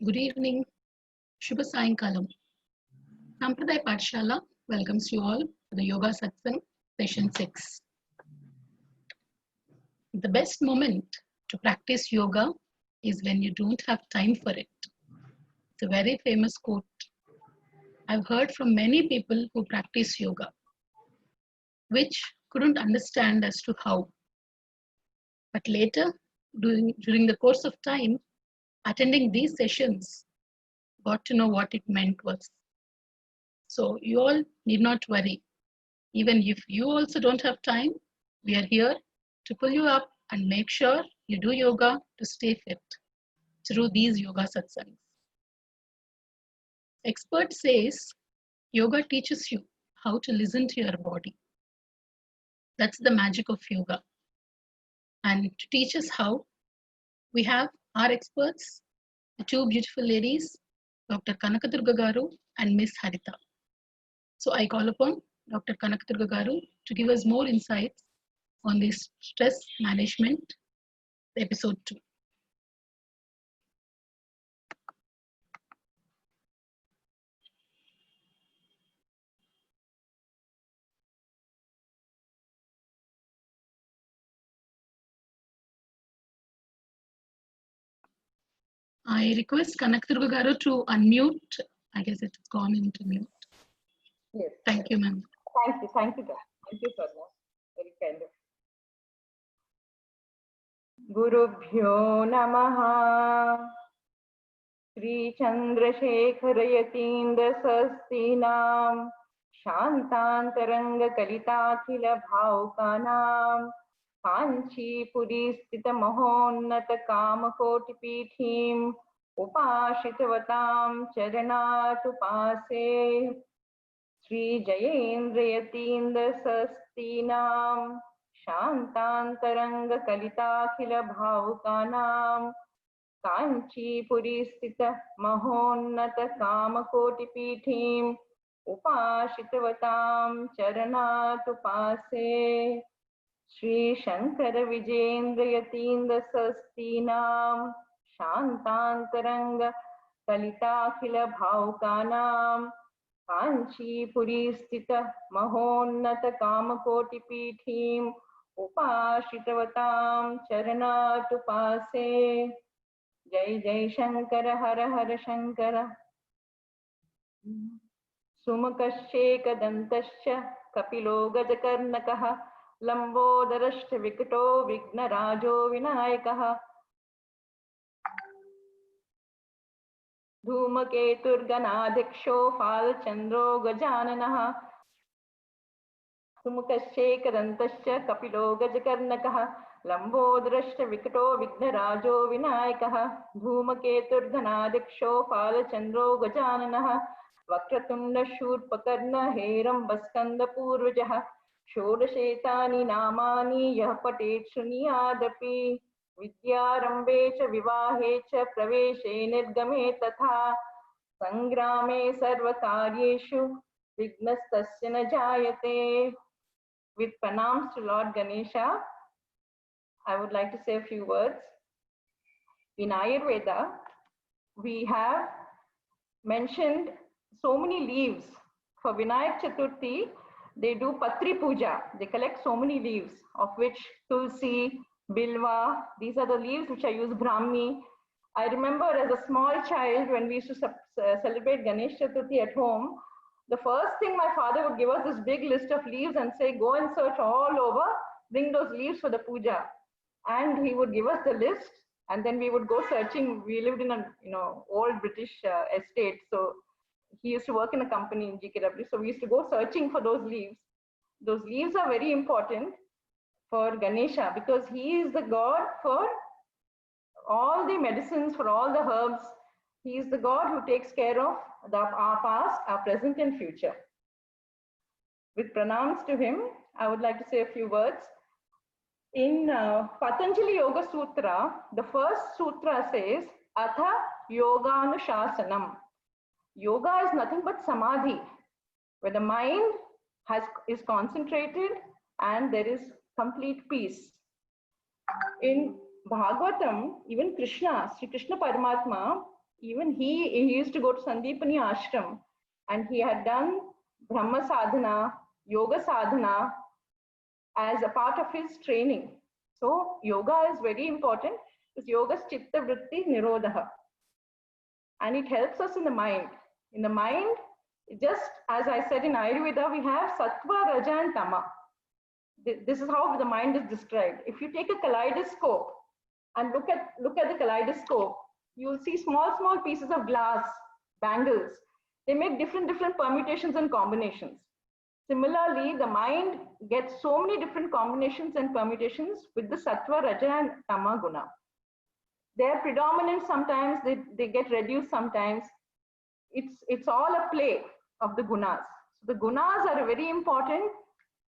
Good evening, Shubha Sayankalam. Sampradaya Pathshala welcomes you all to the Yoga Satsang Session 6. The best moment to practice yoga is when you don't have time for it. It's a very famous quote. I've heard from many people who practice yoga, which couldn't understand as to how. But later, during the course of time, attending these sessions, got to know what it meant was. So you all need not worry. Even if you also don't have time, we are here to pull you up and make sure you do yoga to stay fit through these yoga satsangs. Expert says yoga teaches you how to listen to your body. That's the magic of yoga. And to teach us how, we have our experts, the two beautiful ladies, Dr. Kanakadurga Garu and Miss Harita. So I call upon Dr. Kanakadurga Garu to give us more insights on this stress management, episode 2. I request Kanakadurga Garu to unmute. I guess it's gone into mute. Yes. Thank you, ma'am. Thank you, Sadhna. Very kind of. Gurubhyo Namaha. Sri Chandrasekhara Yatindra Sastinam Shantantaranga Kalitakhila Bhaukanam Kanchi Puri Sthita Mahonnata Kamakoti Pithim Upashitavatam Charanatupase Sri Jayendra Yatindra Sastinam Shantantaranga Kalitakhila Bhaukanam Kanchipuri Sthita Mahonnata Kamakotipithim Upashitavatam Charanatupase Sri Shankara Vijendra Yatindra Sastinam Shantantaranga Kalitakhila Bhaukanam Kanchipuri Sthita Mahonnata Kamakotipithim Upashitavatam Charanatupase Jai Jai Shankara Hara Hara Shankara Sumakasheka Kapilo Gajakarnakaha Lambodarashta Vikato Vignarajo Vinayakaha Dhumaketurganadhiksho Falchandro Gajananaha Sumakasheka Kapilo Gajakarnakaha Lambodrashta Vikato Vignarajo Vinayakaha Dhumaketurganadhiksho Falchandro Gajananaha Vakratunda Shurpakarna Heram Baskanda Purvajaha Shodashetani Namani Yah Patet Shruniyadapi Vidyarambe cha Vivahe cha Praveshe Nirgame Tatha Sangrame Sarvakaryeshu Vignastasya na Jayate. With pranams to Lord Ganesha, I would like to say a few words. In Ayurveda, we have mentioned so many leaves. For Vinayak Chaturthi, they do Patri Puja. They collect so many leaves, of which Tulsi, Bilva, these are the leaves which I use, Brahmi. I remember as a small child when we used to celebrate Ganesh Chaturthi at home, the first thing my father would give us this big list of leaves and say, go and search all over, bring those leaves for the puja. And he would give us the list, and then we would go searching. We lived in a old British estate, so he used to work in a company in GKW. So we used to go searching for those leaves. Those leaves are very important for Ganesha because he is the god for all the medicines, for all the herbs. He is the god who takes care of our past, our present and future. With pranams to him, I would like to say a few words. In Patanjali Yoga Sutra, the first sutra says, Atha Yoganushasanam. Yoga is nothing but samadhi, where the mind is concentrated and there is complete peace. In Bhagavatam, even Krishna, Sri Krishna Paramatma, Even he used to go to Sandipani ashram, and he had done Brahma sadhana, yoga sadhana as a part of his training. So yoga is very important because yoga is chitta vritti nirodha, and it helps us in the mind. In the mind, just as I said in Ayurveda, we have sattva, raja, and tama. This is how the mind is described. If you take a kaleidoscope and look at the kaleidoscope, you will see small pieces of glass, bangles. They make different permutations and combinations. Similarly, the mind gets so many different combinations and permutations with the sattva, raja, and tama guna. They are predominant sometimes, they get reduced sometimes. It's all a play of the gunas. So the gunas are a very important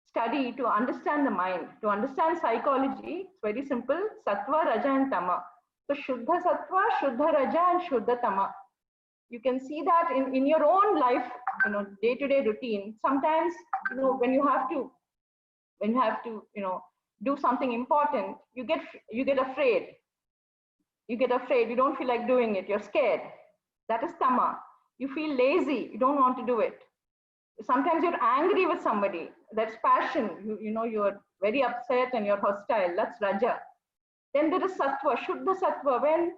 study to understand the mind. To understand psychology, it's very simple: sattva, raja, and tama. So shuddha sattva, shuddha raja, and shuddha tama. You can see that in your own life, day-to-day routine. Sometimes, when you have to, do something important, you get afraid. You don't feel like doing it. You're scared. That is tama. You feel lazy. You don't want to do it. Sometimes you're angry with somebody. That's passion. You're very upset and you're hostile. That's raja. Then there is sattva, shuddha sattva, when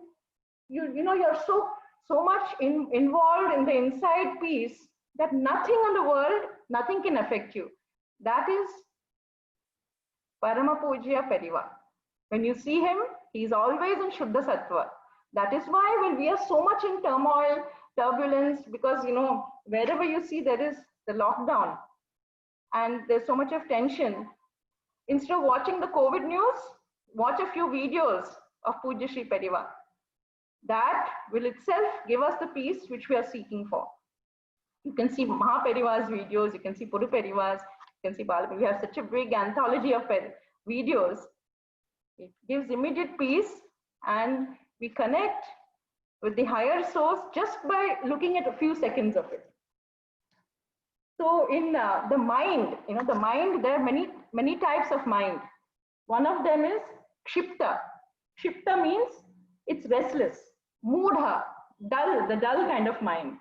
you're so much involved in the inside peace that nothing in the world, nothing can affect you. That is Parama Pujya Periva. When you see him, he's always in shuddha sattva. That is why when we are so much in turmoil, turbulence, because wherever you see there is the lockdown and there's so much of tension, instead of watching the COVID news, watch a few videos of Pujya Shri Periva. That will itself give us the peace which we are seeking for. You can see Mahaperiva's videos, you can see Puru Periva's, you can see Balaperiva. We have such a big anthology of videos. It gives immediate peace, and we connect with the higher source just by looking at a few seconds of it. So in the mind, the mind, there are many types of mind. One of them is kshipta. Kshipta means it's restless. Moodha, dull, the dull kind of mind.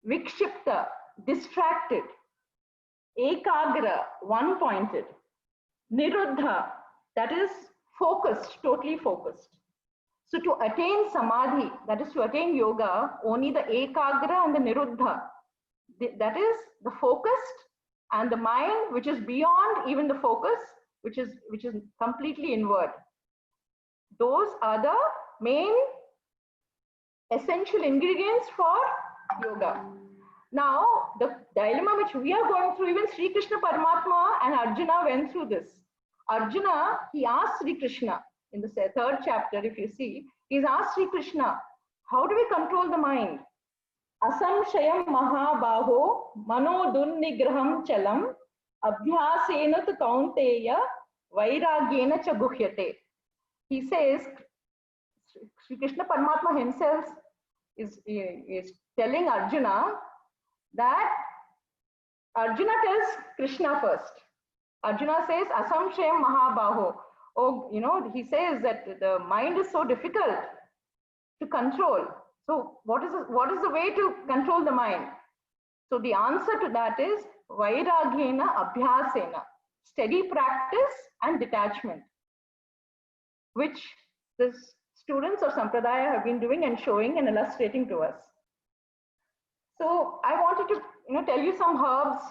Vikshipta, distracted. Ekagra, one-pointed. Niruddha, that is focused, totally focused. So to attain samadhi, that is to attain yoga, only the ekagra and the niruddha, that is the focused, and the mind which is beyond even the focus, which is completely inward. Those are the main essential ingredients for yoga. Now, the dilemma which we are going through, even Sri Krishna Paramatma and Arjuna went through this. Arjuna, he asked Sri Krishna in the third chapter, if you see, he's asked Sri Krishna, how do we control the mind? Asamshayam mahabaho mano dunnigraham chalam abhyasena tu kaunteya vairagyena cha guhyate. He says, Sri Krishna Paramatma himself is telling Arjuna that Arjuna tells Krishna first. Arjuna says, Asamshayam mahabaho. Oh, he says that the mind is so difficult to control. So what is the way to control the mind? So the answer to that is vairagyena abhyasena, steady practice and detachment, which the students of Sampradaya have been doing and showing and illustrating to us. So I wanted to tell you some herbs,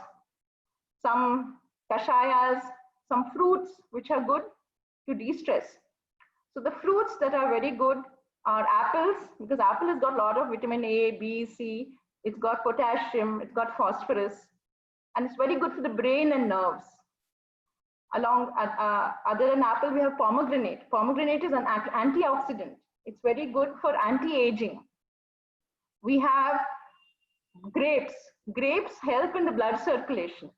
some kashayas, some fruits which are good to de-stress. So the fruits that are very good are apples, because apple has got a lot of vitamin A, B, C, it's got potassium, it's got phosphorus, and it's very good for the brain and nerves. Along other than apple, we have pomegranate. Pomegranate is an antioxidant. It's very good for anti-aging. We have grapes. Grapes help in the blood circulation.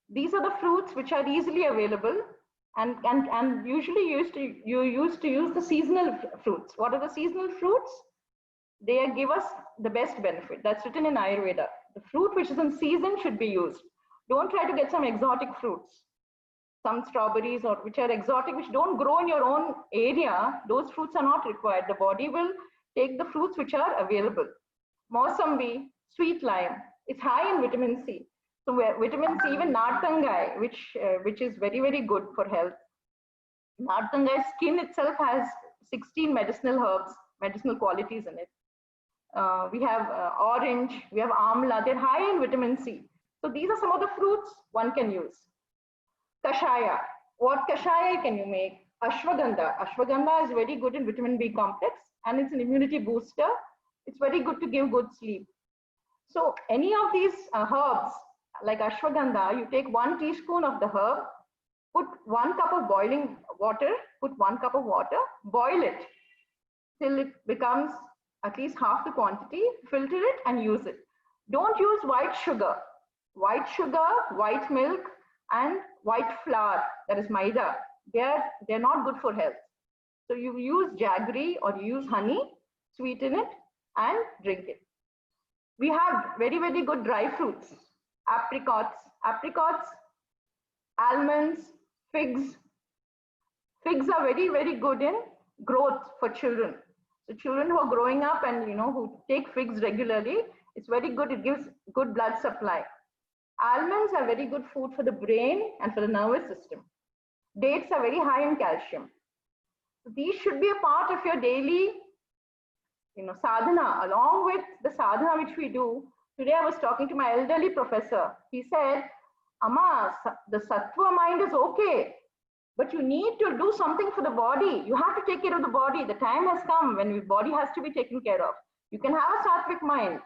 These are the fruits which are easily available, and usually you used to use the seasonal fruits. What are the seasonal fruits? They give us the best benefit. That's written in Ayurveda. The fruit which is in season should be used. Don't try to get some exotic fruits, some strawberries or which are exotic, which don't grow in your own area. Those fruits are not required. The body will take the fruits which are available. Mausambi, sweet lime, it's high in vitamin C. So vitamin C, even Nartangai, which is very, very good for health. Nartangai skin itself has 16 medicinal herbs, medicinal qualities in it. We have orange, we have amla, they're high in vitamin C. So these are some of the fruits one can use. Kashaya, what kashaya can you make? Ashwagandha. Ashwagandha is very good in vitamin B complex and it's an immunity booster. It's very good to give good sleep. So any of these herbs like ashwagandha, you take 1 teaspoon of the herb, put 1 cup of boiling water, put 1 cup of water, boil it till it becomes at least half the quantity, filter it and use it. Don't use white sugar. White sugar, white milk and white flour, that is maida, they're not good for health. So you use jaggery or you use honey, sweeten it and drink it. We have very, very good dry fruits, apricots, almonds, figs. Figs are very, very good in growth for children. So children who are growing up and who take figs regularly, it's very good. It gives good blood supply. Almonds are very good food for the brain and for the nervous system. Dates are very high in calcium. So these should be a part of your daily, sadhana, along with the sadhana which we do. Today I was talking to my elderly professor. He said, Amma, the sattva mind is okay, but you need to do something for the body. You have to take care of the body. The time has come when the body has to be taken care of. You can have a sattvic mind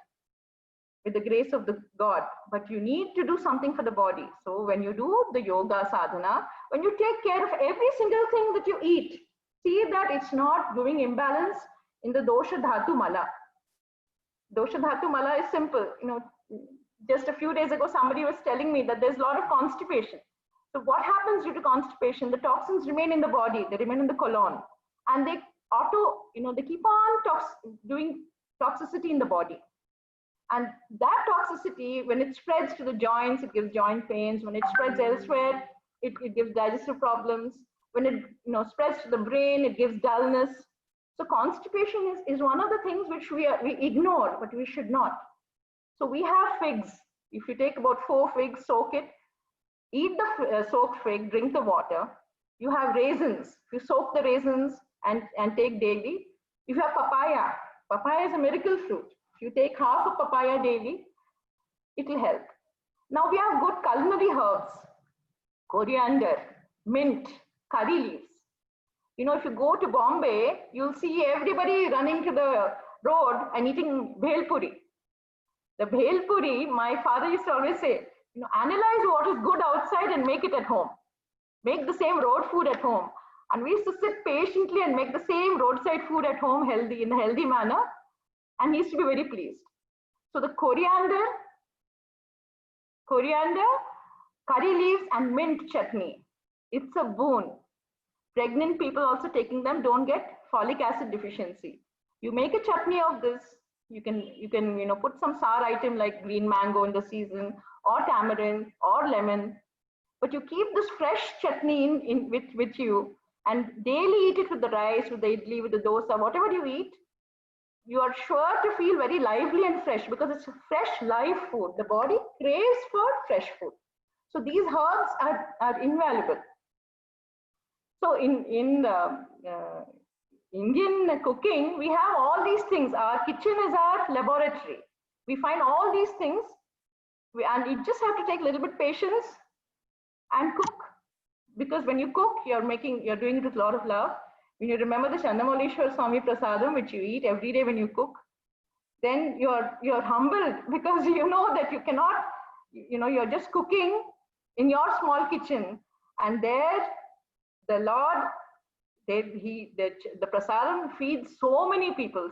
with the grace of the God, but you need to do something for the body. So when you do the yoga sadhana, when you take care of every single thing that you eat, see that it's not giving imbalance in the dosha dhatu mala. Dosha dhatu mala is simple. Just a few days ago, somebody was telling me that there's a lot of constipation. So what happens due to constipation? The toxins remain in the body, they remain in the colon, and they they keep on doing toxicity in the body. And that toxicity, when it spreads to the joints, it gives joint pains. When it spreads elsewhere, it gives digestive problems. When it spreads to the brain, it gives dullness. So constipation is one of the things which we ignore, but we should not. So we have figs. If you take about 4 figs, soak it, eat the soaked fig, drink the water. You have raisins. If you soak the raisins and take daily. If you have papaya, papaya is a miracle fruit. If you take half a papaya daily, it will help. Now we have good culinary herbs, coriander, mint, curry leaves. If you go to Bombay, you'll see everybody running to the road and eating bhel puri. The bhel puri, my father used to always say, analyze what is good outside and make it at home. Make the same road food at home. And we used to sit patiently and make the same roadside food at home in a healthy manner. And he used to be very pleased. So the coriander, curry leaves and mint chutney. It's a boon. Pregnant people also taking them don't get folic acid deficiency. You make a chutney of this. You can put some sour item like green mango in the season, or tamarind, or lemon. But you keep this fresh chutney with you and daily eat it with the rice, with the idli, with the dosa, whatever you eat. You are sure to feel very lively and fresh because it's fresh, live food. The body craves for fresh food. So these herbs are invaluable. So in Indian cooking, we have all these things. Our kitchen is our laboratory. We find all these things, and you just have to take a little bit patience and cook. Because when you cook, you're doing it with a lot of love. When you remember the Chandamaleshwar Swami Prasadam, which you eat every day when you cook, then you're humbled because you know that you cannot, you're just cooking in your small kitchen, and there the Lord, the Prasadam feeds so many people,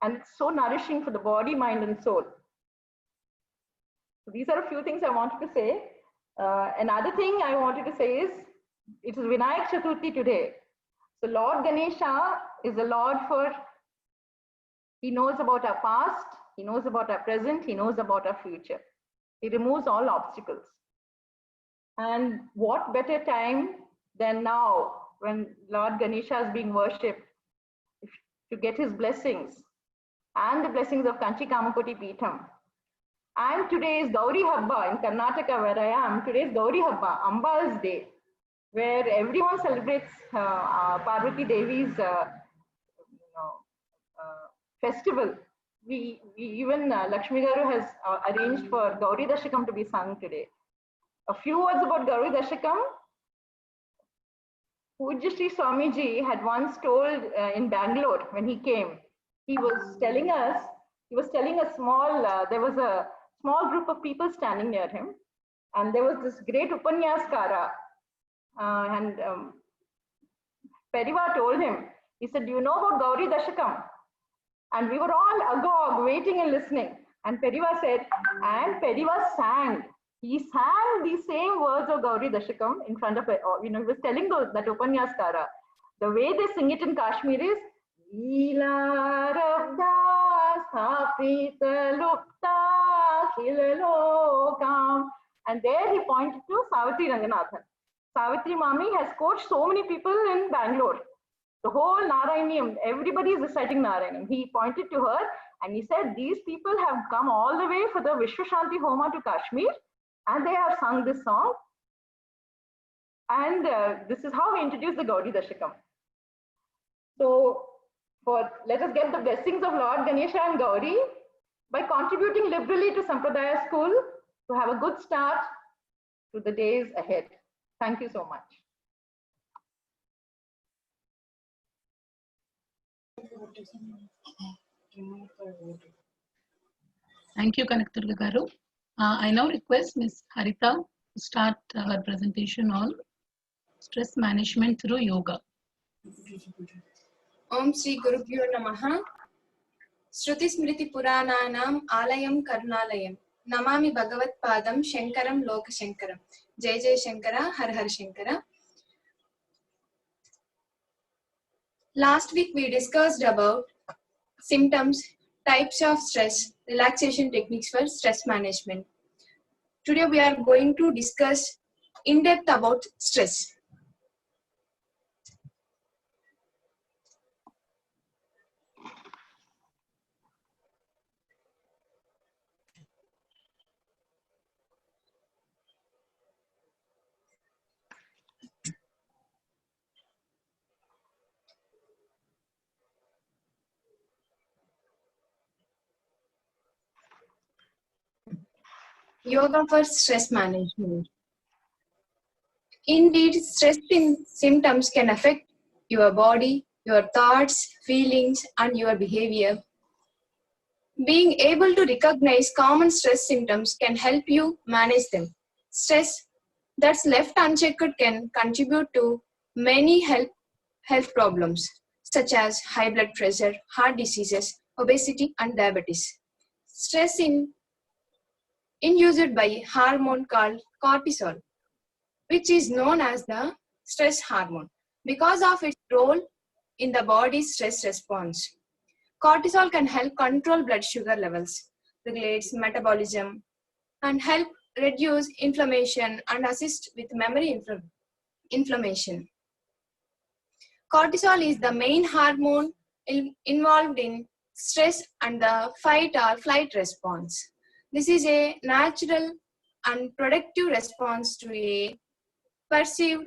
and it's so nourishing for the body, mind, and soul. So these are a few things I wanted to say. Another thing I wanted to say is, it is Vinayak Chaturthi today. So Lord Ganesha is a Lord he knows about our past, he knows about our present, he knows about our future. He removes all obstacles. And what better time than now when Lord Ganesha is being worshipped? to get his blessings and the blessings of Kanchi Kamakoti Peetham. And today is Gauri Habba in Karnataka, where I am. Today is Gauri Habba, Ambal's Day, where everyone celebrates Parvati Devi's festival. We even Lakshmi Garu has arranged for Gauri Dashakam to be sung today. A few words about Gauri Dashakam. Pujya Sri Swamiji had once told in Bangalore when he came, he was telling a small, there was a small group of people standing near him, and there was this great Upanyaskara, and Periva told him, he said, do you know about Gauri Dashakam? And we were all agog, waiting and listening. And Periva said, and Periva sang. He sang the same words of Gauri Dashakam in front of, he was telling that Upanyaskara. The way they sing it in Kashmir is, Leela Rabda Sthapita Lupta Khilokam. And there he pointed to Savitri Ranganathan. Savitri Mami has coached so many people in Bangalore. The whole Narayaniam, everybody is reciting Narayaniam. He pointed to her and he said, these people have come all the way for the Vishwashanti Homa to Kashmir, and they have sung this song. And this is how we introduced the Gauri Dashakam. So let us get the blessings of Lord Ganesha and Gauri by contributing liberally to Sampradaya School to have a good start to the days ahead. Thank you so much. Thank you, Kanakadurga Garu. I now request Ms. Harita to start her presentation on stress management through yoga. Om Sri Gurubhyo Namaha. Shruti Smriti Purananam Alayam Karnalayam. Namami Bhagavat Padam Shankaram Loka Shankaram. Jai Jai Shankara, Har Har Shankara. Last week we discussed about symptoms, types of stress, relaxation techniques for stress management. Today we are going to discuss in depth about stress. Yoga for stress management. Indeed, stress symptoms can affect your body, your thoughts, feelings, and your behavior. Being able to recognize common stress symptoms can help you manage them. Stress that's left unchecked can contribute to many health problems, such as high blood pressure, heart diseases, obesity, and diabetes. Stress induced by hormone called cortisol, which is known as the stress hormone because of its role in the body's stress response. Cortisol can help control blood sugar levels, regulates metabolism, and help reduce inflammation and assist with memory inflammation. Cortisol is the main hormone involved in stress and the fight or flight response. This is a natural and productive response to a perceived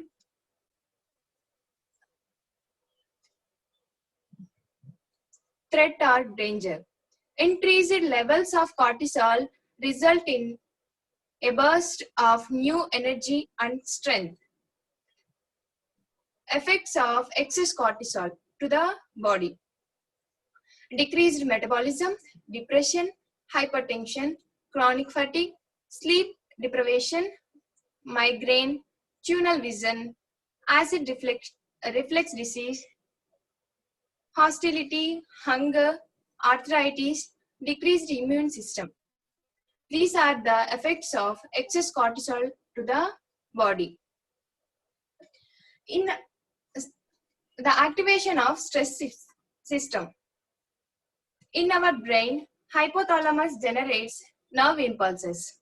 threat or danger. Increased levels of cortisol result in a burst of new energy and strength. Effects of excess cortisol to the body: decreased metabolism, depression, hypertension, chronic fatigue, sleep deprivation, migraine, tunnel vision, acid reflux disease, hostility, hunger, arthritis, decreased immune system. These are the effects of excess cortisol to the body. In the activation of stress system. In our brain, hypothalamus generates nerve impulses,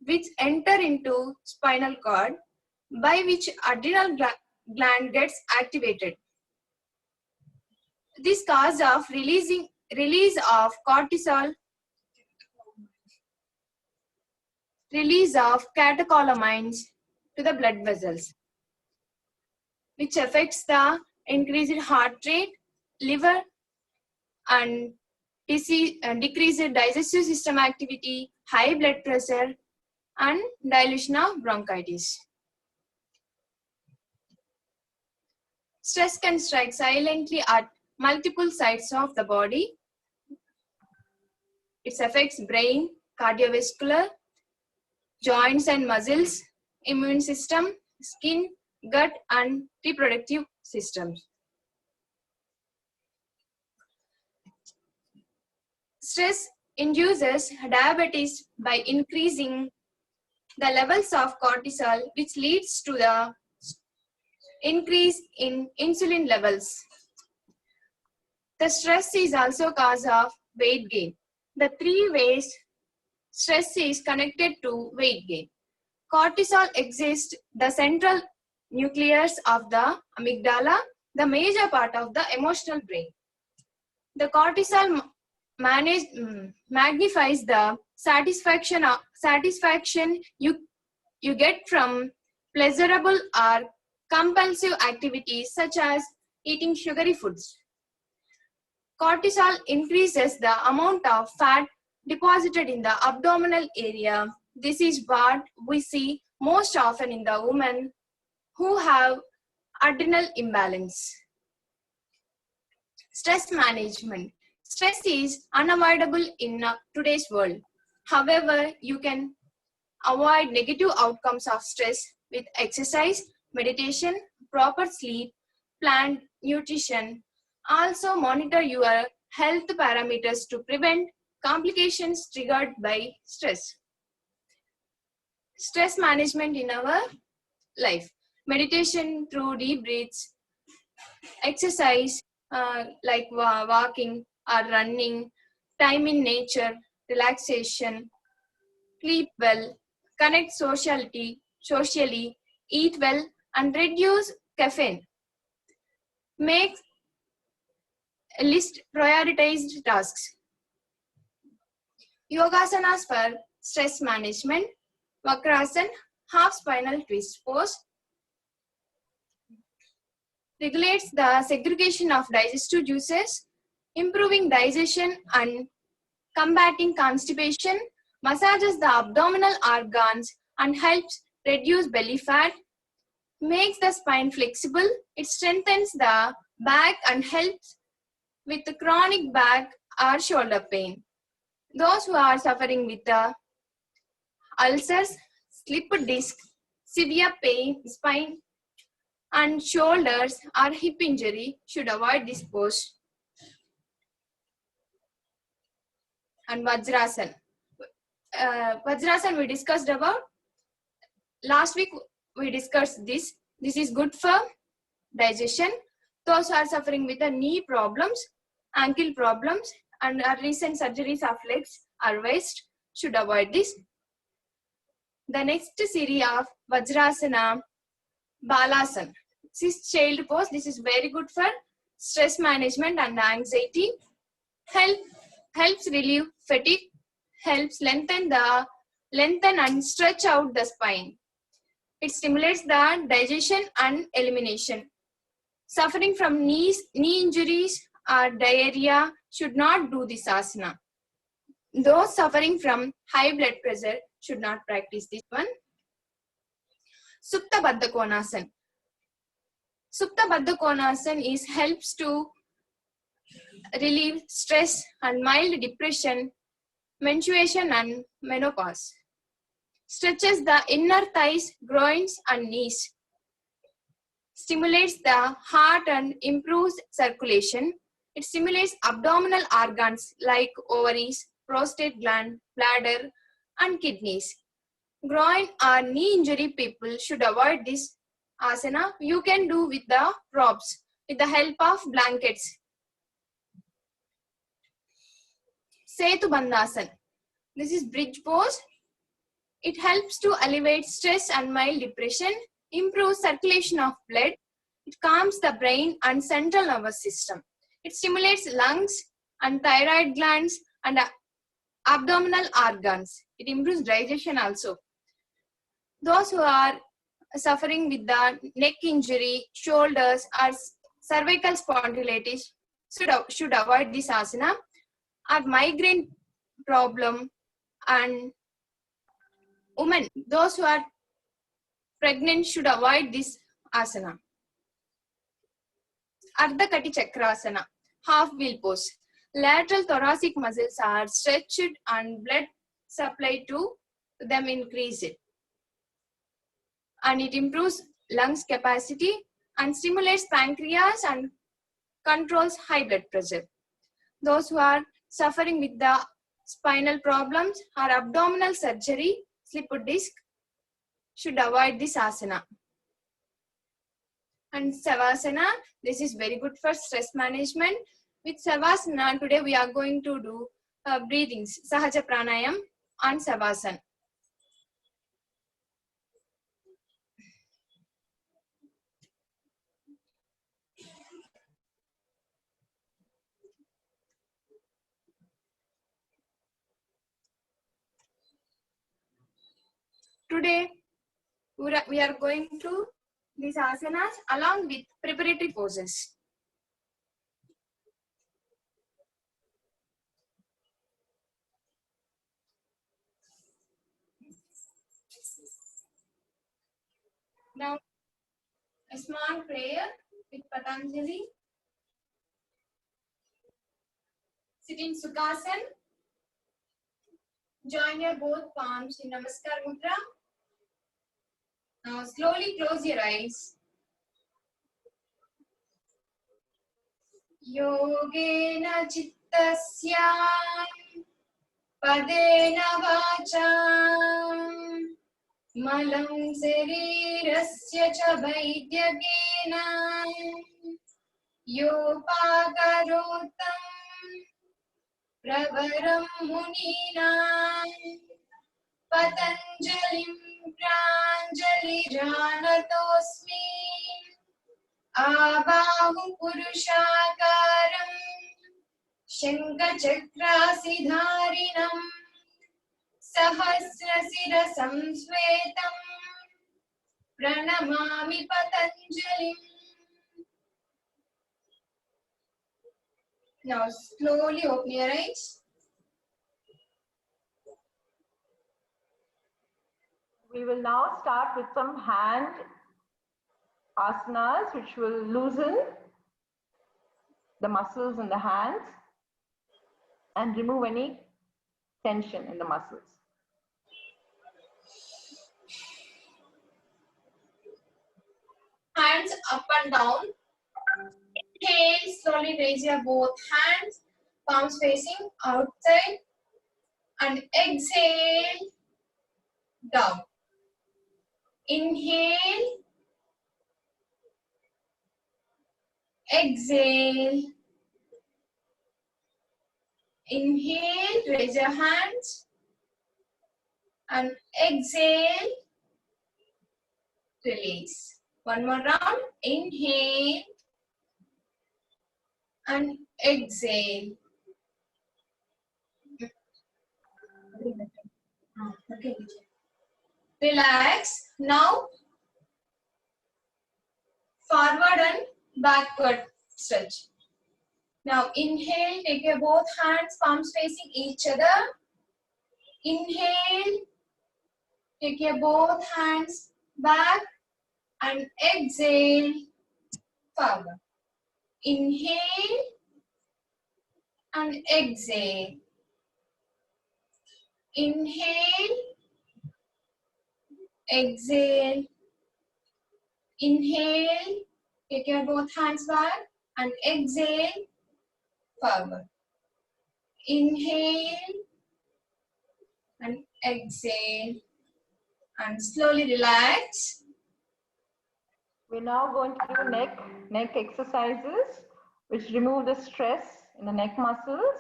which enter into spinal cord, by which adrenal gland gets activated. This cause of release of cortisol, release of catecholamines to the blood vessels, which affects the increased heart rate, liver, and decreased digestive system activity, high blood pressure, and dilution of bronchitis. Stress can strike silently at multiple sites of the body. It affects brain, cardiovascular, joints and muscles, immune system, skin, gut, and reproductive systems. Stress induces diabetes by increasing the levels of cortisol, which leads to the increase in insulin levels. The stress is also cause of weight gain. The three ways stress is connected to weight gain. Cortisol exists the central nucleus of the amygdala, the major part of the emotional brain. The cortisol magnifies the satisfaction you get from pleasurable or compulsive activities such as eating sugary foods. Cortisol increases the amount of fat deposited in the abdominal area. This is what we see most often in the women who have adrenal imbalance. Stress management. Stress is unavoidable in today's world. However, you can avoid negative outcomes of stress with exercise, meditation, proper sleep, planned nutrition. Also monitor your health parameters to prevent complications triggered by stress. Stress management in our life. Meditation through deep breaths, exercise like walking or running, time in nature, relaxation, sleep well, connect socially, eat well, and reduce caffeine. Make list prioritized tasks. Yogasanas for stress management, Vakrasana, half spinal twist pose, regulates the segregation of digestive juices, improving digestion and combating constipation, massages the abdominal organs and helps reduce belly fat, makes the spine flexible, it strengthens the back and helps with the chronic back or shoulder pain. Those who are suffering with the ulcers, slip disc, severe pain, spine, and shoulders or hip injury should avoid this pose. And Vajrasana. Vajrasana we discussed about. Last week we discussed this. This is good for digestion. Those who are suffering with the knee problems, ankle problems, and recent surgeries of legs or waist should avoid this. The next series of Vajrasana, Balasana. This is child pose. This is very good for stress management and anxiety. Helps relieve fatigue. Helps lengthen and stretch out the spine. It stimulates the digestion and elimination. Suffering from knee injuries or diarrhea should not do this asana. Those suffering from high blood pressure should not practice this one. Supta Baddha Konasana. Supta Baddha Konasana helps to relieve stress and mild depression, menstruation and menopause. Stretches the inner thighs, groins and knees. Stimulates the heart and improves circulation. It stimulates abdominal organs like ovaries, prostate gland, bladder and kidneys. Groin or knee injury people should avoid this asana. You can do with the props with the help of blankets. Setu Bandhasana. This is bridge pose. It helps to alleviate stress and mild depression, improves circulation of blood. It calms the brain and central nervous system. It stimulates lungs and thyroid glands and abdominal organs. It improves digestion also. Those who are suffering with the neck injury, shoulders, or cervical spondylitis should avoid this asana. Or migraine problem and women, those who are pregnant should avoid this asana. Ardha Kati Chakrasana, half wheel pose. Lateral thoracic muscles are stretched and blood supply to them increased. And it improves lungs capacity and stimulates pancreas and controls high blood pressure. Those who are suffering with the spinal problems or abdominal surgery, slip disc, should avoid this asana. And Savasana, this is very good for stress management. With Savasana, today we are going to do breathings, Sahaja Pranayam and Savasana. Today, we are going to these asanas along with preparatory poses. Now, a small prayer with Patanjali. Sit in Sukhasana. Join your both palms in Namaskar Mudra. Now slowly close your eyes. Yogena Chittasya Padena Vacham Malam Sarirasya Cha Vaidyagena Yopakarotam Pravaram Muninam Patanjalim Pranjali Janatosmi Abahu Purushakaram Shankachakrasidharinam Sahasrasira Samsvetam Pranamami Patanjalim. Now slowly open your eyes. We will now start with some hand asanas which will loosen the muscles in the hands and remove any tension in the muscles. Hands up and down. Inhale, slowly raise your both hands, palms facing outside, and exhale, down. Inhale, exhale. Inhale, raise your hands, and exhale, release. One more round. Inhale and exhale. Okay. Relax. Now, forward and backward stretch. Now, inhale, take your both hands, palms facing each other. Inhale, take your both hands back and exhale, forward. Inhale and exhale. Inhale, exhale. Inhale, take your both hands back and exhale, forward. Inhale and exhale and slowly relax. We're now going to do neck exercises which remove the stress in the neck muscles.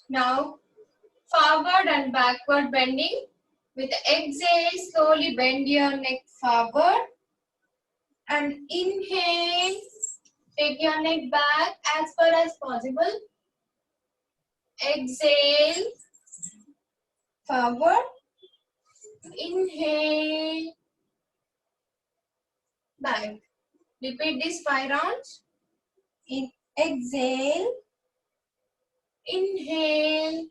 Now, forward and backward bending. With exhale, slowly bend your neck forward. And inhale, Take your neck back as far as possible. Exhale. Forward. Inhale. Back. Repeat this 5 rounds. Exhale. Inhale.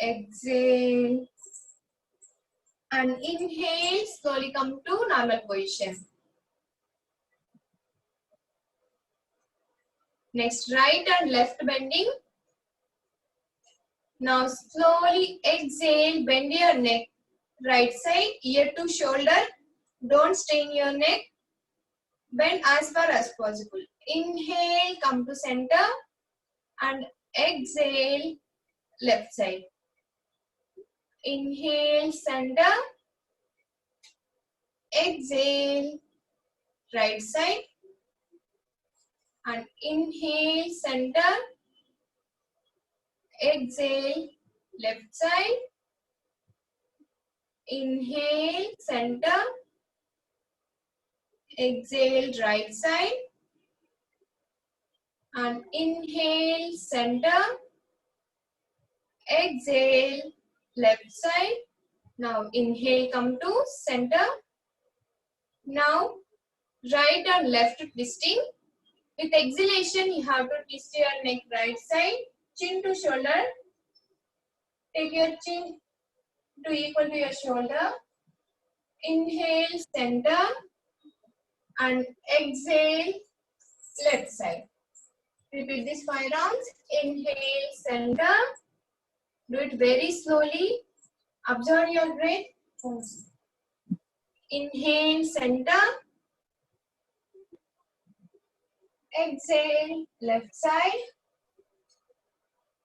Exhale. And inhale. Slowly come to normal position. Next, right and left bending. Now slowly exhale, bend your neck. Right side, ear to shoulder. Don't strain your neck. Bend as far as possible. Inhale, come to center. And exhale, left side. Inhale, center. Exhale, right side. And inhale, center. Exhale, left side. Inhale, center. Exhale, right side. And inhale, center. Exhale, left side. Now inhale, come to center. Now right and left twisting. With exhalation, you have to twist your neck right side, chin to shoulder. Take your chin to equal to your shoulder. Inhale, center. And exhale, left side. Repeat this 5 rounds. Inhale, center. Do it very slowly. Observe your breath. Inhale, center. Exhale, left side.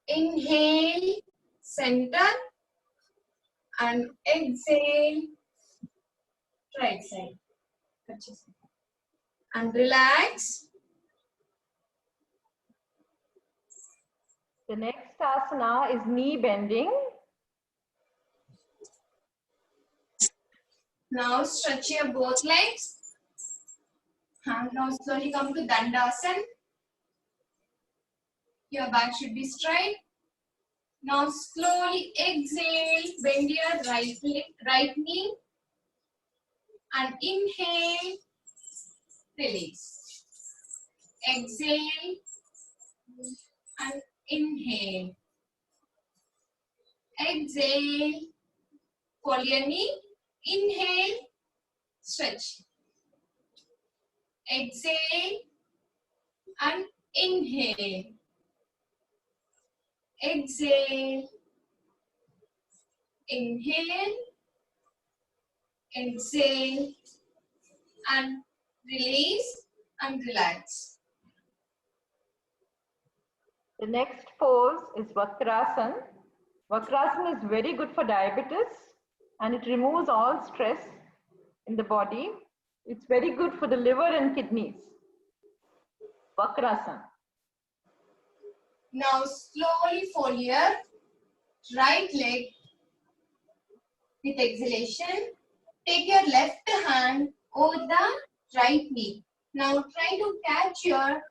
Inhale, center. And exhale, right side. And relax. The next asana is knee bending. Now stretch your both legs. And now slowly come to Dandasana. Your back should be straight. Now slowly exhale, bend your right knee. And inhale, release. Exhale and inhale. Exhale, fold your knee. Inhale, stretch. Exhale and inhale. Exhale, inhale, exhale, and release and relax. The next pose is Vakrasana. Vakrasana is very good for diabetes and it removes all stress in the body. It's very good for the liver and kidneys. Vakrasana. Now slowly fold your right leg with exhalation. Take your left hand over the right knee. Now try to catch your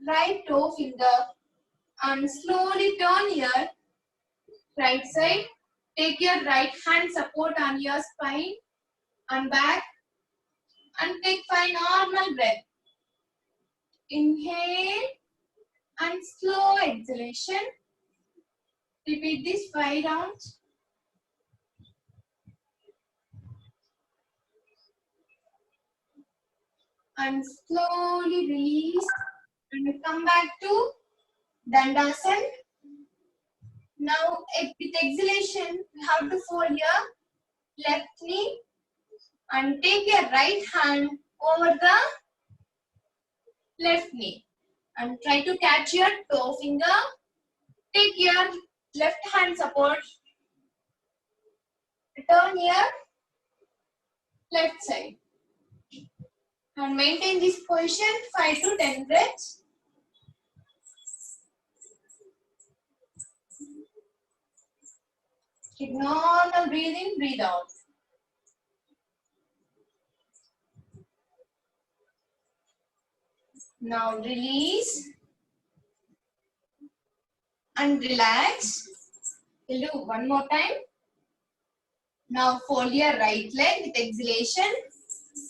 right toe finger and slowly turn your right side. Take your right hand support on your spine and back and take 5 normal breath. Inhale and slow exhalation. Repeat this 5 rounds. And slowly release and come back to Dandasana. Now with exhalation, you have to fold your left knee and take your right hand over the left knee and try to catch your toe finger. Take your left hand support. Turn your left side. And maintain this position 5 to 10 breaths. Keep normal breathing, breathe out. Now release and relax. We'll do one more time. Now fold your right leg with exhalation.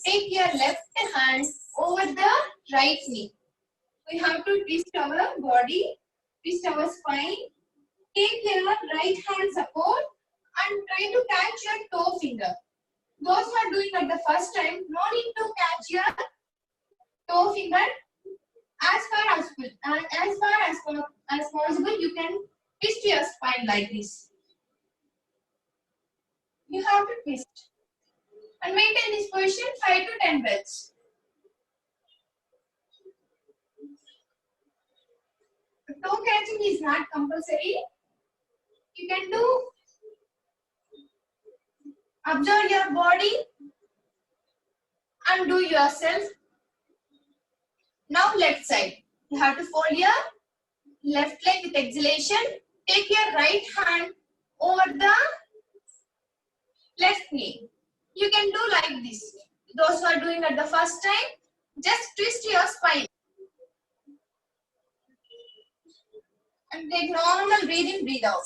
Take your left hand over the right knee. We have to twist our body, twist our spine. Take your right hand support and try to catch your toe finger. Those who are doing at the first time, no need to catch your toe finger as far as possible. You can twist your spine like this. You have to twist and maintain this position 5 to 10 breaths. Toe catching is not compulsory. You can do observe your body and do yourself. Now left side. You have to fold your left leg with exhalation. Take your right hand over the left knee. You can do like this. Those who are doing at the first time, just twist your spine. And take normal breathe in, breathe out.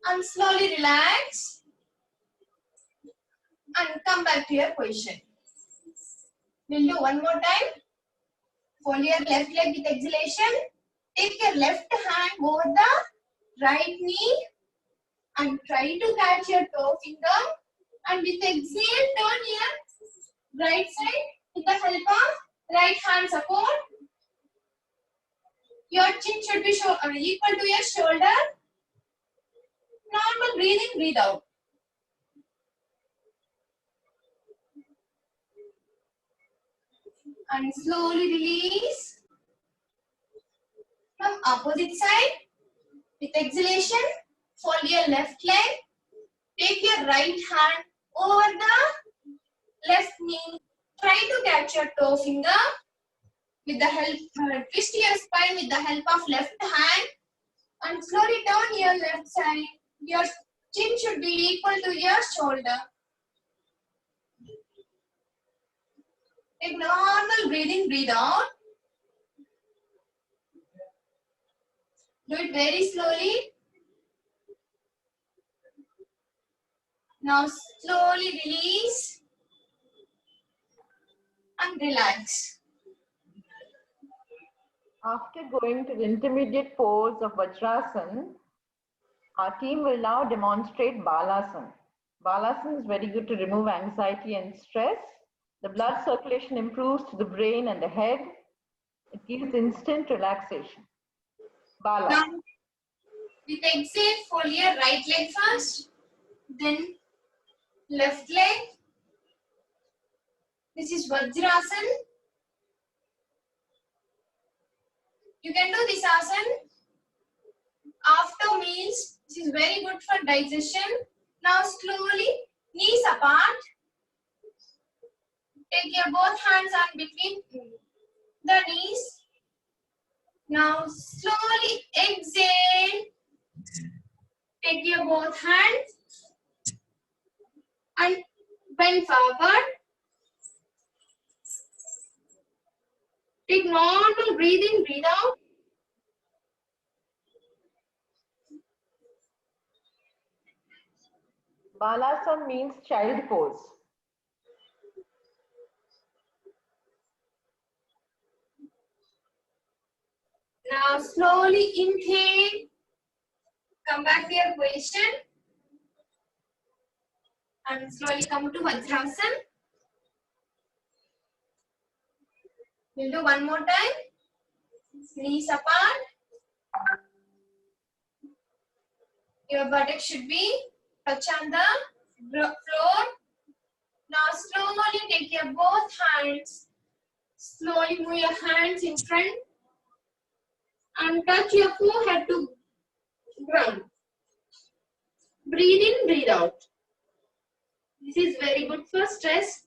And slowly relax and come back to your position. We'll do one more time. Fold your left leg with exhalation. Take your left hand over the right knee and try to catch your toe finger. And with exhale, turn your right side with the help of right hand support. Your chin should be equal to your shoulder. Normal breathe in, breathe out. And slowly release. From opposite side, with exhalation, fold your left leg. Take your right hand over the left knee. Try to catch your toe finger. With the help, twist your spine with the help of left hand. And slowly turn your left side. Your chin should be equal to your shoulder. Take normal breathing, breathe out. Do it very slowly. Now slowly release and relax. After going to the intermediate pose of Vajrasan, our team will now demonstrate Balasana. Balasana is very good to remove anxiety and stress. The blood circulation improves to the brain and the head. It gives instant relaxation. Balasana. Now, with exhale, fold your right leg first, then left leg. This is Vajrasan. You can do this asana after meals. This is very good for digestion. Now slowly, knees apart. Take your both hands on between the knees. Now slowly exhale. Take your both hands and bend forward. Take normal breathe in, breathe out. Balasana means child pose. Now slowly inhale. Come back to your position. And slowly come to Vajrasan. We'll do one more time. Knees apart. Your buttock should be touch on the floor. Now slowly take your both hands. Slowly move your hands in front and touch your forehead to ground. Breathe in, breathe out. This is very good for stress.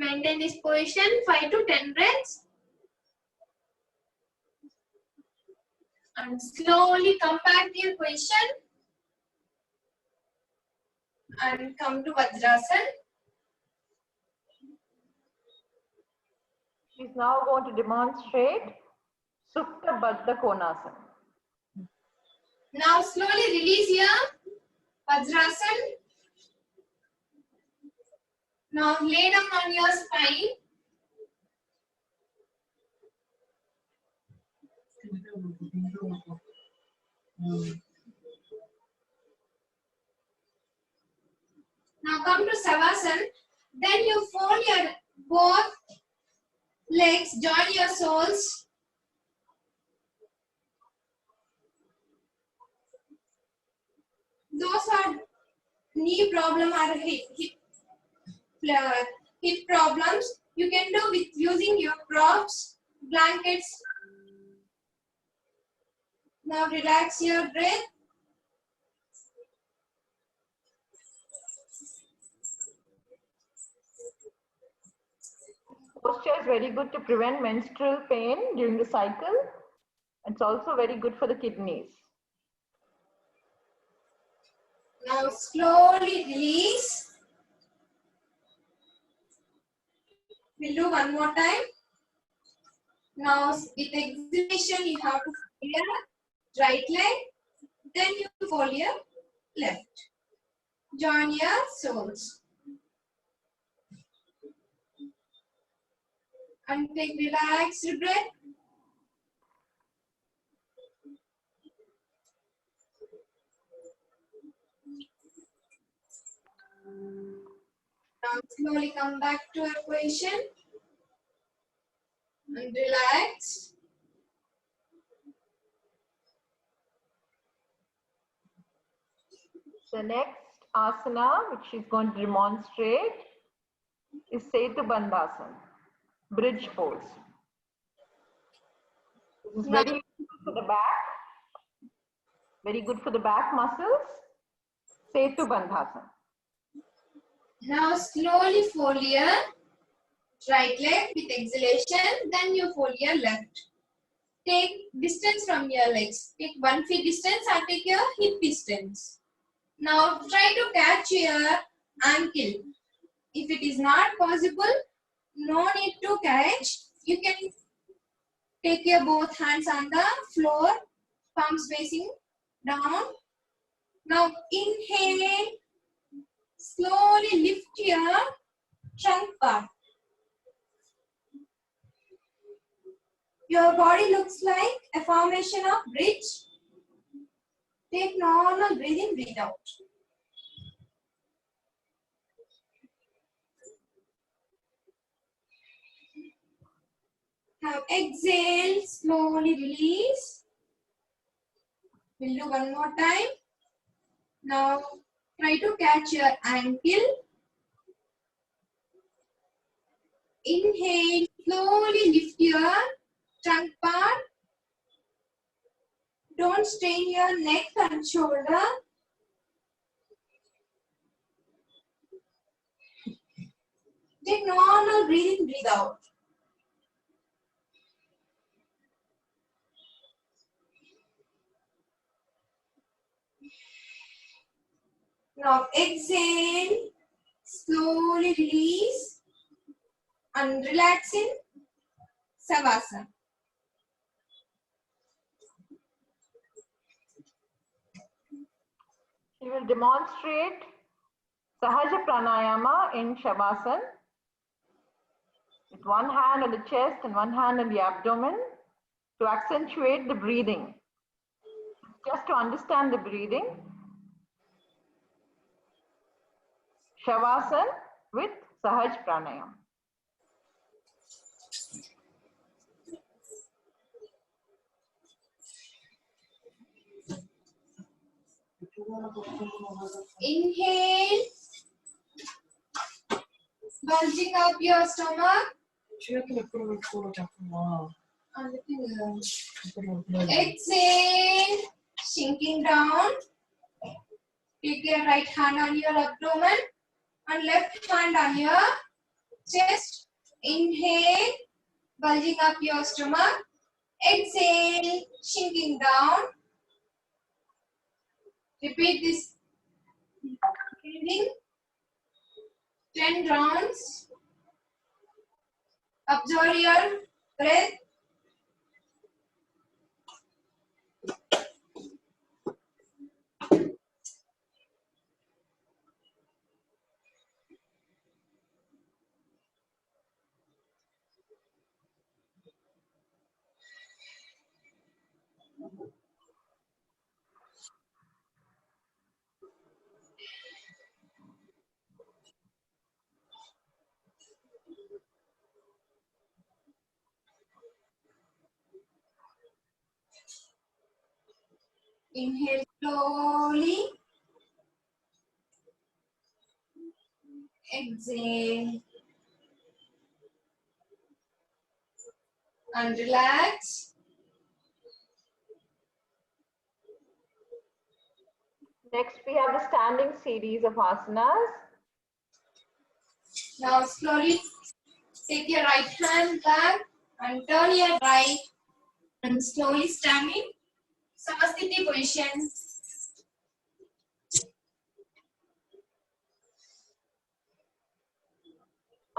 Maintain this position 5 to 10 breaths. And slowly come back to your position. And come to Vajrasana. She's now going to demonstrate Supta Baddha Konasana. Now slowly release here. Vajrasana. Now lay down on your spine. Now come to Savasana. Then you fold your both legs, join your soles. Those are knee problem or hip problems. You can do with using your props, blankets. Now relax your breath. Posture is very good to prevent menstrual pain during the cycle. It's also very good for the kidneys. Now slowly release. We'll do one more time. Now with exhalation you have to fold your right leg. Then you fold your left. Join your soles. And take relaxed breath. Now slowly come back to your position. And relax. The next asana, which she's going to demonstrate, is Setu Bandhasana, bridge pose. This is very good for the back, very good for the back muscles. Setu Bandhasana. Now slowly fold your right leg with exhalation, then you fold your left. Take distance from your legs. Take 1 feet distance or take your hip distance. Now try to catch your ankle. If it is not possible, no need to catch. You can take your both hands on the floor, palms facing down. Now inhale, slowly lift your trunk part. Your body looks like a formation of bridge. Take normal breathe in, breathe out. Now exhale, slowly release. We'll do one more time. Now try to catch your ankle. Inhale, slowly lift your trunk part. Don't strain your neck and shoulder. Take normal breathe in, breathe out. Now exhale, slowly release and relax in Savasana. She will demonstrate Sahaja Pranayama in Shavasana with one hand on the chest and one hand on the abdomen to accentuate the breathing. Just to understand the breathing, Shavasana with Sahaj Pranayama. Inhale, bulging up your stomach. Exhale, sinking down. Take your right hand on your abdomen and left hand on your chest. Inhale, bulging up your stomach. Exhale, shrinking down. Repeat this breathing 10 rounds. Observe your breath. Inhale slowly. Exhale. And relax. Next, we have the standing series of asanas. Now slowly take your right hand back and turn your right and slowly stand in Samasthiti position.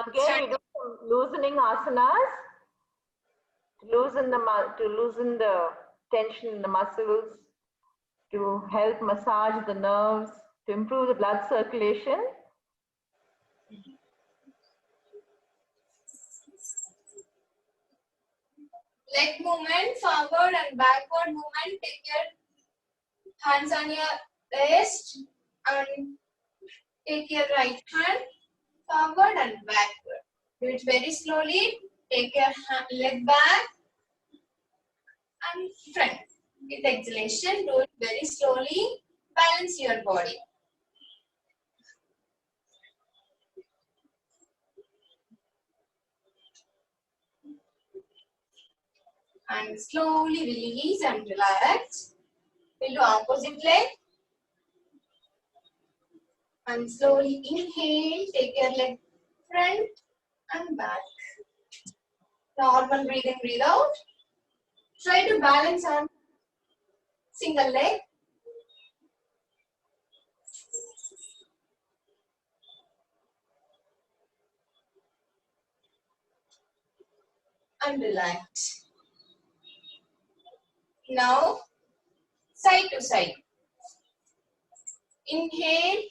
Again, we do some loosening asanas to loosen the tension in the muscles, to help massage the nerves, to improve the blood circulation. Leg movement, forward and backward movement. Take your hands on your wrist and take your right hand forward and backward. Do it very slowly. Take your leg back and front. With exhalation, do it very slowly. Balance your body. And slowly release and relax. We'll do opposite leg. And slowly inhale, take your leg front and back. Normal breathe in, breathe out. Try to balance on single leg. And relax. Now, side to side. Inhale.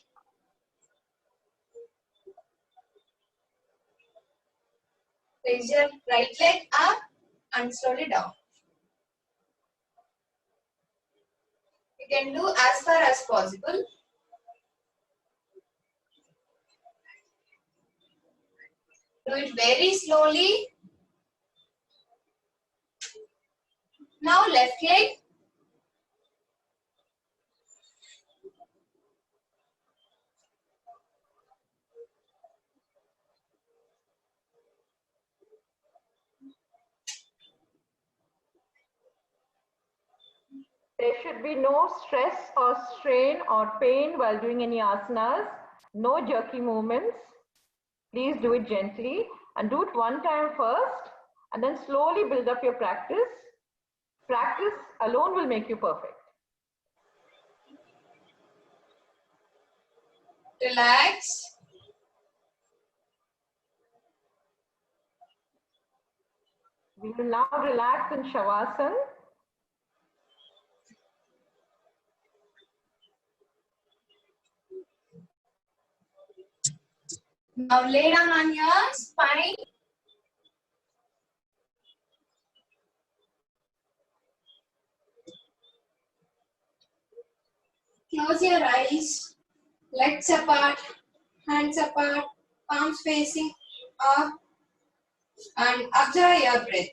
Raise your right leg up and slowly down. You can do as far as possible. Do it very slowly. Now left leg. There should be no stress or strain or pain while doing any asanas. No jerky movements. Please do it gently and do it one time first and then slowly build up your practice. Practice alone will make you perfect. Relax. We will now relax in Shavasana. Now lay down on your spine. Close your eyes. Legs apart, hands apart, palms facing up, and observe your breath.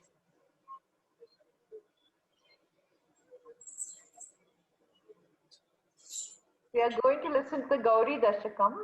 We are going to listen to the Gauri Dashakam.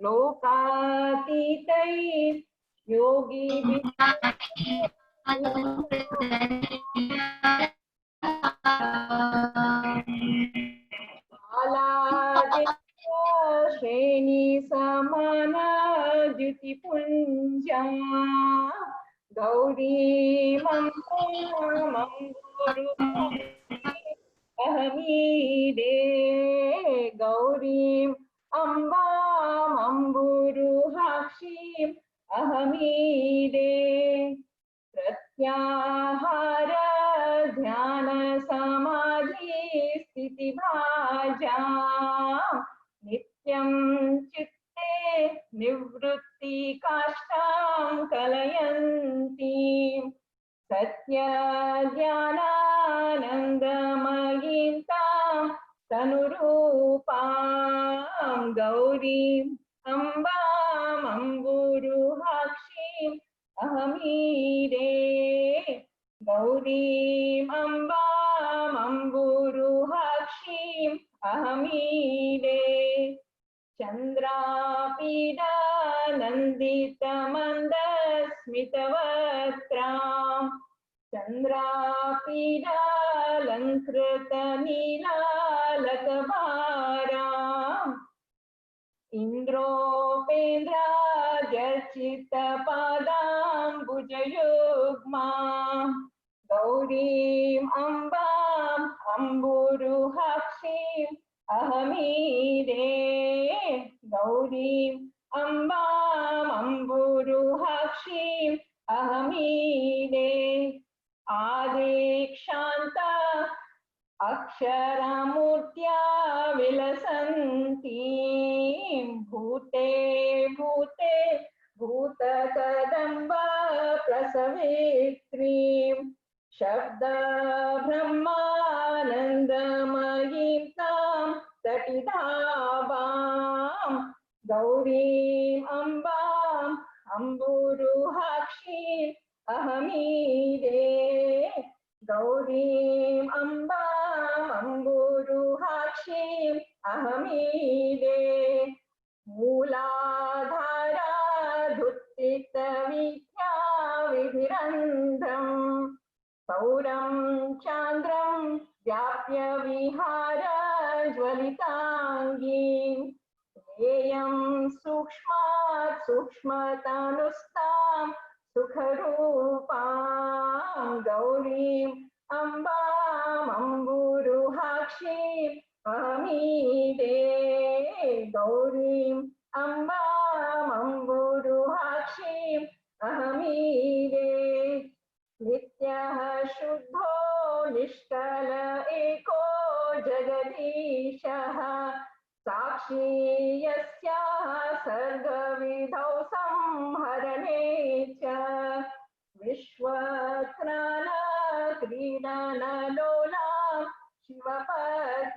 लोकातीतै योगी श्रेणी समान द्युतिपुञ्जा गौरी मंगुरु अहमीदे गौरीं अम्बामम्बुरुहाक्षीम् अहमीदे प्रत्याहार ध्यान समाधि स्थितिभाजा नित्यं चित्ते निवृत्ति काष्ठां कलयन्ती सत्य ज्ञानानन्दमयीं तां तनुरूपां गौरीम् अम्बामम्बुरुहाक्षीम् अहमीदे गौरीम् अम्बामम्बुरुहाक्षीम् अहमीदे चन्द्रापीडानन्दितमन्दस्मितवक्त्रां चन्द्रापीडालङ्कृतनीलालकभाराम् इन्द्रोपेन्द्राजर्चितपादाम्बुजयुग्मां गौरीम् अम्बाम् अम्बुरुहाक्षीम् अहमीदे गौरीम् अम्बाम् अम्बुरुहाक्षीम् अहमीदे आदिक्षान्ता अक्षरमूर्त्या विलसन्तीं भूते भूते भूतकदम्ब प्रसवित्रीं शब्द ब्रह्मानन्दमयीं तां तटिधाबां गौरीम् अम्बाम् अम्बुरुहाक्षीम् अहमीदे गौरीम् अम्बाम् अम्बुरुहाक्षीम् अहमीदे मूलाधारा धुत्तितविद्या विधिरन्ध्रम् सौरं चान्द्रं व्याप्य विहार ज्वलिताङ्गीं ज्ञेयं सूक्ष्मात् सूक्ष्मतनुस्तां सुखरूपां गौरीम् अम्बाम् अम्बुरुहाक्षीम् अहमीदे गौरीम् अम्बाम् अम्बुरुहाक्षीम् अहमीदे नित्यः शुद्धो निष्कल एको जगदीशः साक्षी यस्याः सर्गविधौ संहरणे च विश्वत्राण क्रीडनलोलां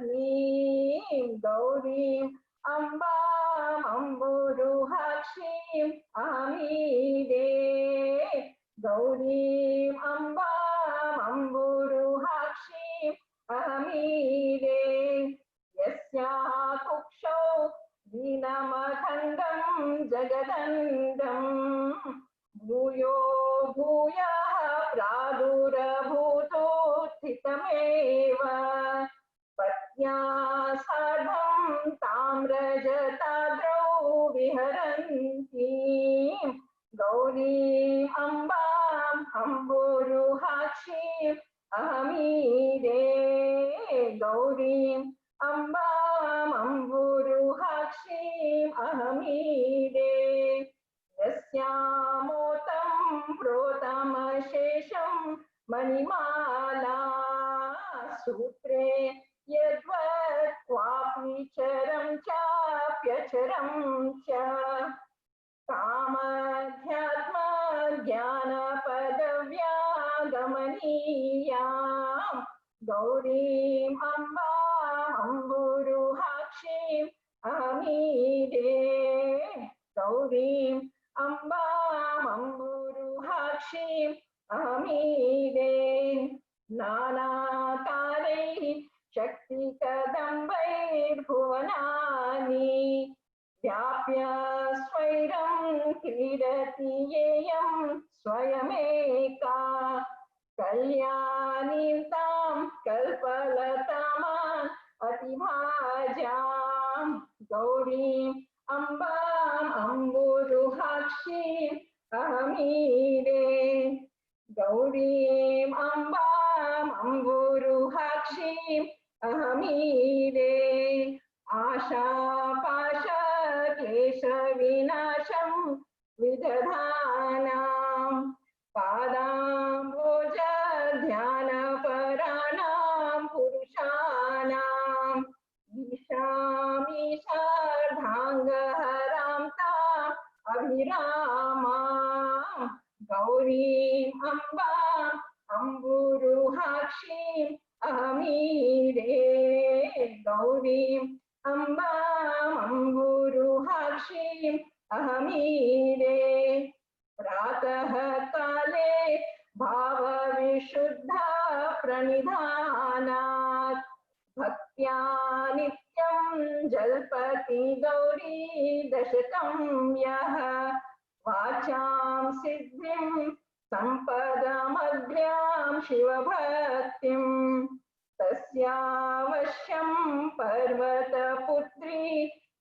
शिवपत्नीं गौरीम् अम्बाम् अम्बुरुहाक्षीम् अहमीदे गौरीम् अम्बाम् अम्बुरुहाक्षीम् अहमीरे यस्याः कुक्षौ दीनमखण्डं जगदण्डं भूयो भूयः प्रादुरभूतोत्थितमेव पत्न्या सार्धं ताम्रजटाद्रौ विहरन्ति गौरीम् अम्बाम् अम्बुरुहाक्षीम् अहमीरे गौरीम् अम्बाम् अम्बुरुहाक्षीम् अहमीरे यस्यामोतं प्रोतमशेषं मणिमाला सूत्रे यद्वत् क्वापि चरं चाप्यचरं च कामध्यात्मज्ञानपदव्यागमनीयां गौरीम् अम्बाम् अम्बुरुहाक्षीम् अहमीरे गौरीम् अम्बाम् अम्बुरुहाक्षीम् अहमीरे नानाकारैः शक्तिकदम्बैर्भुवनानि व्याप्य स्वैरं क्रीडति येयं स्वयमेका कल्याणीं तां कल्पलतामान् अतिभाजां गौरीम् अम्बाम् अम्बुरुहाक्षीम् अहमीरे गौरीम् अम्बाम् अम्बुरुहाक्षीम् अहमीरे आशापाशक्लेशविनाशं विदधानां पादाम्बोजध्यानपराणां पुरुषाणाम् ईशामीशार्धाङ्गहरां ताम् अभिरामां गौरीम् अम्बाम् अम्बुरुहाक्षीम् अहमीरे गौरीम् अम्बाम् अम्बुरुहाक्षीम् अहमीरे प्रातः काले भावविशुद्धा प्रणिधानात् भक्त्या नित्यं जल्पति गौरी दशकं यः वाचां सिद्धिं सम्पदमग्र्यां शिवभक्तिं तस्यावश्यं पर्वतपुत्री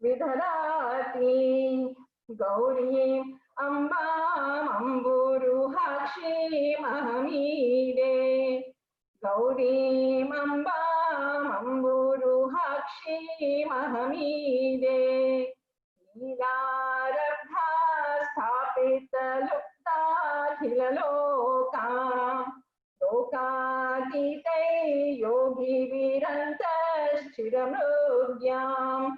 विदधाति गौरीम् अम्बाम् अम्बुरुहाक्षीम् अहमीरे गौरीम् अम्बाम् अम्बुरुहाक्षीम् अहमीरे लीलारब्धा स्थापितलुप्ताखिललोकाम् लोकातीतै योगिभिरन्तश्चिरमृग्याम्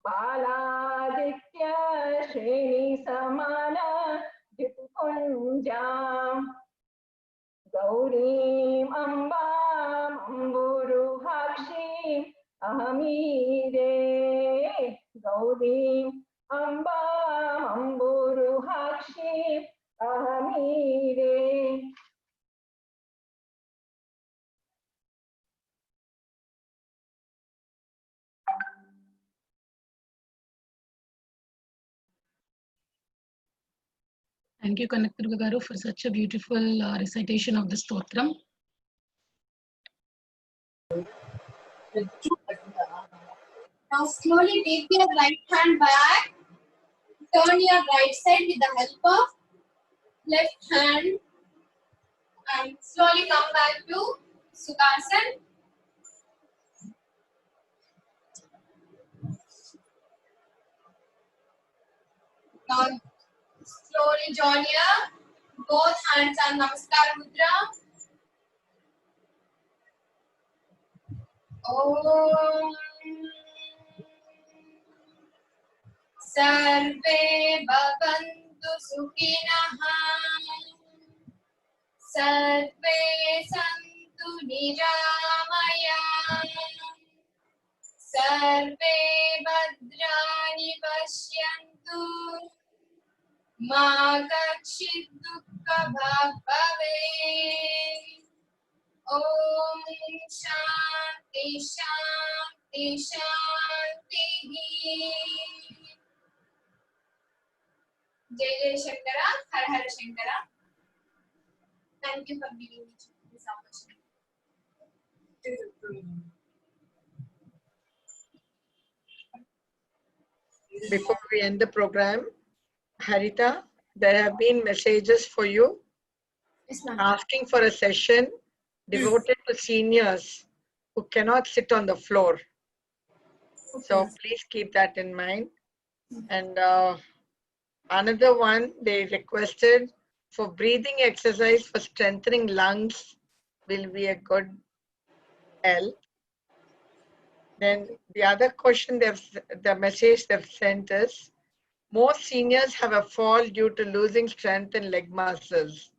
बालादित्य श्रेणी समान द्युतिपुञ्जाम् गौरीम् अम्बाम् अम्बुरुहाक्षीम् अहमीरे गौरीम् अम्बाम् अम्बुरुहाक्षीम् अहमीरे Thank you, Kanakdurga Garu, for such a beautiful recitation of the stotram. Now slowly take your right hand back, turn your right side with the help of left hand and slowly come back to Sukhasana. Now slowly join your both hands on Namaskar Mudra. Om Sarve Bhavantu Sukhinah Sarve Santu Niramayah Sarve Bhadrani Pashyantu Ma Kakshit Dukkha Bhaveet Om Shanti Shanti Shanti. Jai Jai Shankara, Har Har Shankara. Thank you for giving me this opportunity. Before we end the program, Harita, there have been messages for you Yes, ma'am. asking for a session devoted to seniors who cannot sit on the floor. So please keep that in mind. And another one, they requested for breathing exercise for strengthening lungs will be a good help. Then the other question, the message they've sent us, most seniors have a fall due to losing strength in leg muscles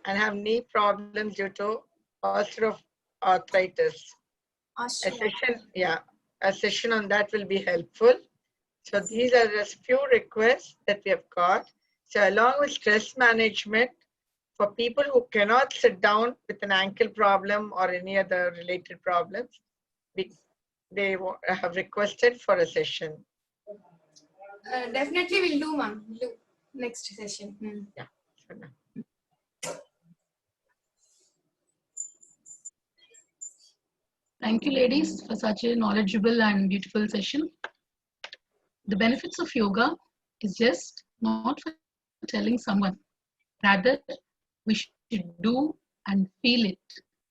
and have knee problems due to osteoarthritis. A session on that will be helpful. So these are just few requests that we have got. So along with stress management, for people who cannot sit down with an ankle problem or any other related problems, they have requested for a session. Definitely we'll do, ma'am. Do next session. Yeah. So now. Thank you, ladies, for such a knowledgeable and beautiful session. The benefits of yoga is just not for telling someone. Rather, we should do and feel it.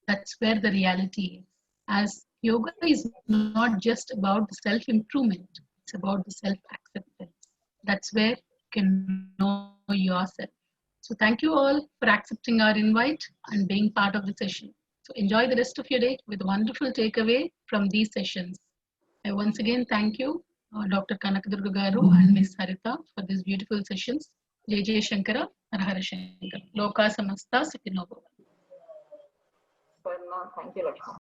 That's where the reality is. As yoga is not just about the self-improvement, it's about the self-acceptance. That's where you can know yourself. So thank you all for accepting our invite and being part of the session. So enjoy the rest of your day with a wonderful takeaway from these sessions. I once again thank you, Dr. Kanakadurga Garu and Ms. Harita for these beautiful sessions. Jai Jai Shankara, Har Har Shankara. Loka Samasta Sukhino Bhavantu. Thank you, Lakshmi.